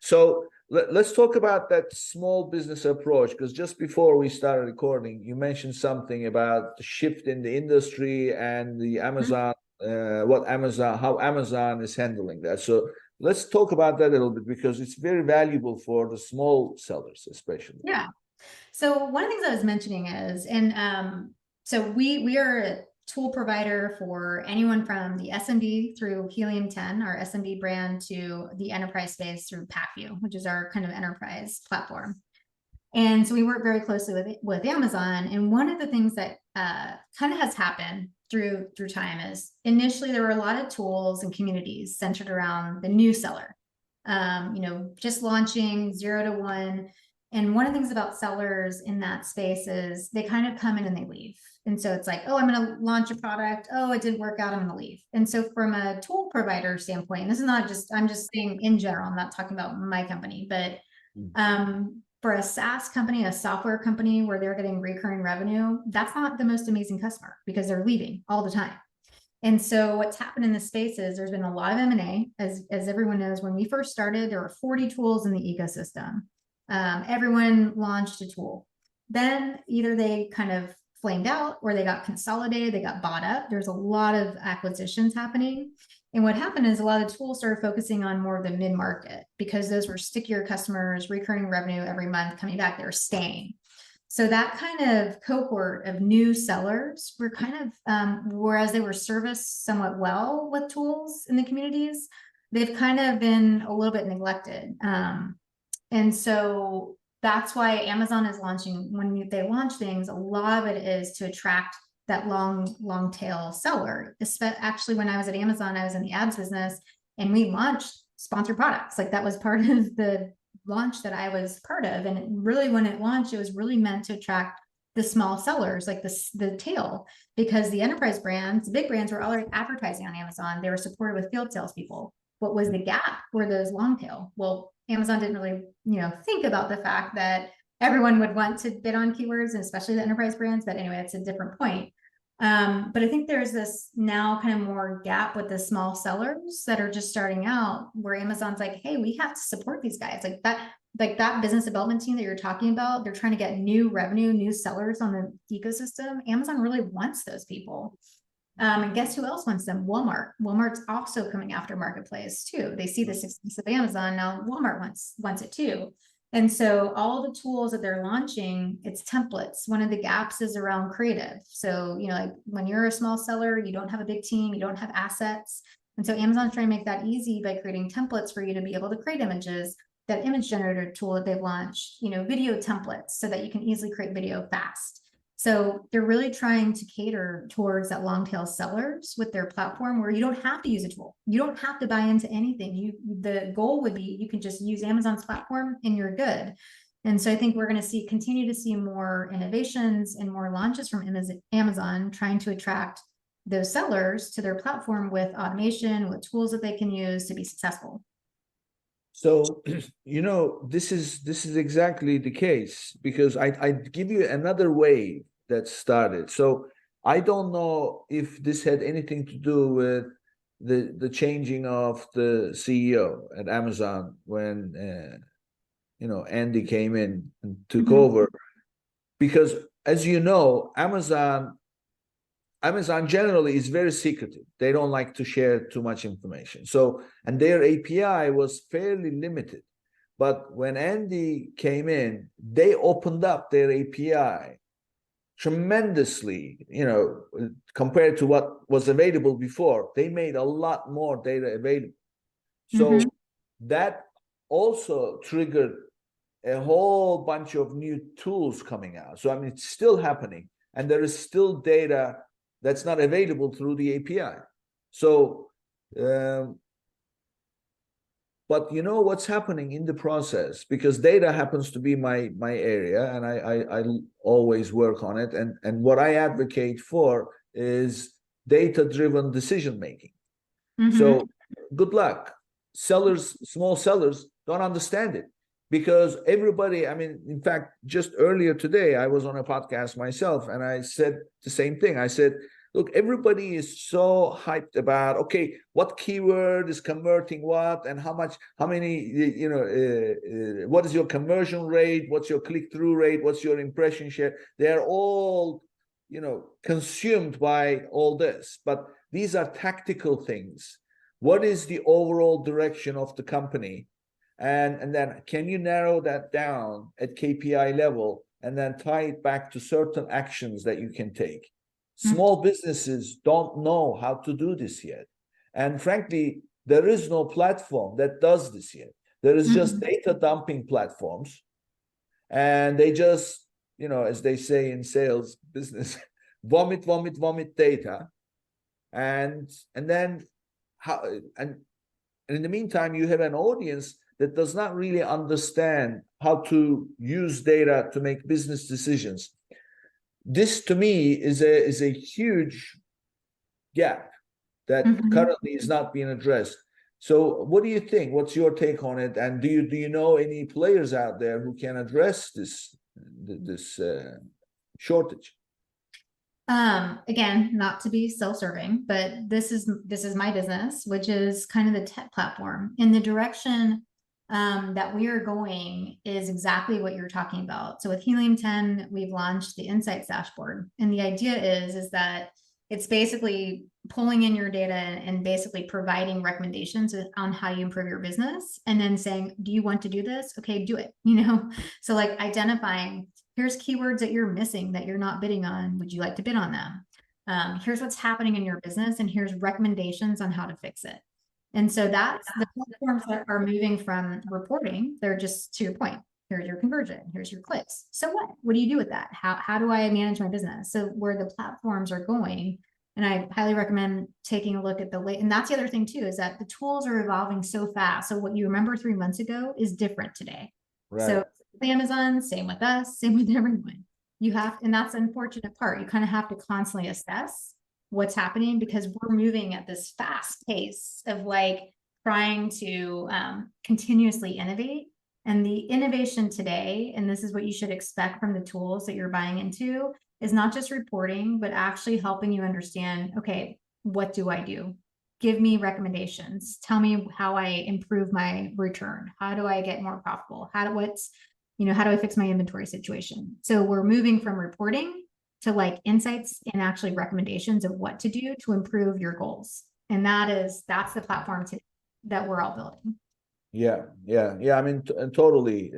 So let's talk about that small business approach, because just before we started recording, you mentioned something about the shift in the industry and the Amazon, how Amazon is handling that. So let's talk about that a little bit, because it's very valuable for the small sellers, especially. Yeah. So one of the things I was mentioning is, so we are a tool provider for anyone from the SMB through Helium 10, our SMB brand, to the enterprise space through PackView, which is our kind of enterprise platform. And so we work very closely with Amazon. And one of the things that kind of has happened through time is initially there were a lot of tools and communities centered around the new seller, just launching 0 to 1. And one of the things about sellers in that space is they kind of come in and they leave. And so it's like, oh, I'm going to launch a product. Oh, it didn't work out. I'm going to leave. And so from a tool provider standpoint, and this is not just, I'm just saying in general, I'm not talking about my company, but for a SaaS company, a software company where they're getting recurring revenue, that's not the most amazing customer because they're leaving all the time. And so what's happened in this space is there's been a lot of M&A. As everyone knows, when we first started, there were 40 tools in the ecosystem. Everyone launched a tool. Then either they kind of flamed out or they got consolidated, they got bought up. There's a lot of acquisitions happening. And what happened is a lot of the tools started focusing on more of the mid-market because those were stickier customers, recurring revenue every month coming back, they were staying. So that kind of cohort of new sellers were kind of, whereas they were serviced somewhat well with tools in the communities, they've kind of been a little bit neglected. And so that's why Amazon is launching, when they launch things, a lot of it is to attract that long tail seller. Actually, when I was at Amazon, I was in the ads business and we launched sponsored products. Like that was part of the launch that I was part of. And it really, when it launched, it was really meant to attract the small sellers, like the tail, because the enterprise brands, the big brands were already advertising on Amazon. They were supported with field salespeople. What was the gap were those long tail? Well, Amazon didn't really, think about the fact that everyone would want to bid on keywords, and especially the enterprise brands. But anyway, it's a different point. But I think there's this now kind of more gap with the small sellers that are just starting out, where Amazon's like, hey, we have to support these guys. Like that business development team that you're talking about, they're trying to get new revenue, new sellers on the ecosystem. Amazon really wants those people. And guess who else wants them? Walmart. Walmart's also coming after marketplace too. They see the success of Amazon. Now Walmart wants it too. And so all the tools that they're launching, it's templates. One of the gaps is around creative. So, like when you're a small seller, you don't have a big team, you don't have assets. And so Amazon's trying to make that easy by creating templates for you to be able to create images. That image generator tool that they've launched, video templates so that you can easily create video fast. So they're really trying to cater towards that long tail sellers with their platform, where you don't have to use a tool. You don't have to buy into anything. The goal would be you can just use Amazon's platform and you're good. And so I think we're going to continue to see more innovations and more launches from Amazon, trying to attract those sellers to their platform with automation, with tools that they can use to be successful. So, this is exactly the case, because I give you another wave that started. So I don't know if this had anything to do with the changing of the CEO at Amazon when Andy came in and took over, because as you know, Amazon generally is very secretive. They don't like to share too much information. So, and their API was fairly limited. But when Andy came in, they opened up their API tremendously, compared to what was available before. They made a lot more data available. So that also triggered a whole bunch of new tools coming out. So, I mean, it's still happening. And there is still data that's not available through the API. So, but what's happening in the process, because data happens to be my area, and I always work on it. And what I advocate for is data-driven decision making. So good luck. Small sellers don't understand it, because everybody, in fact, just earlier today, I was on a podcast myself and I said the same thing. I said, look, everybody is so hyped about, okay, what keyword is converting what, and how much, how many, what is your conversion rate, what's your click-through rate, what's your impression share. They're all, consumed by all this, but these are tactical things. What is the overall direction of the company? And then can you narrow that down at KPI level and then tie it back to certain actions that you can take? Small businesses don't know how to do this yet. And frankly, there is no platform that does this yet. There is just data dumping platforms. And they just, as they say in sales business, vomit, vomit, vomit data. And then how, and in the meantime, you have an audience that does not really understand how to use data to make business decisions. This to me is a huge gap that currently is not being addressed. So what do you think? What's your take on it? And do you know any players out there who can address this shortage? Again, not to be self-serving, but this is my business, which is kind of the tech platform. In the direction that we are going is exactly what you're talking about. So with Helium 10, we've launched the Insights dashboard. And the idea is that it's basically pulling in your data and basically providing recommendations on how you improve your business, and then saying, do you want to do this? Okay, do it. So like identifying, here's keywords that you're missing that you're not bidding on. Would you like to bid on them? Here's what's happening in your business, and here's recommendations on how to fix it. And so that's the platforms that are moving from reporting. They're just, to your point, here's your conversion, here's your clicks. So what do you do with that? How do I manage my business? So where the platforms are going, and I highly recommend taking a look at and that's the other thing too, is that the tools are evolving so fast. So what you remember 3 months ago is different today. Right. So with Amazon, same with us, same with everyone. And that's the unfortunate part. You kind of have to constantly assess what's happening, because we're moving at this fast pace of like trying to continuously innovate. And the innovation today, and this is what you should expect from the tools that you're buying into, is not just reporting, but actually helping you understand, okay, what do I do? Give me recommendations. Tell me how I improve my return. How do I get more profitable? How do I fix my inventory situation? So we're moving from reporting to like insights and actually recommendations of what to do to improve your goals. And that's the platform that we're all building. Yeah. I mean, totally.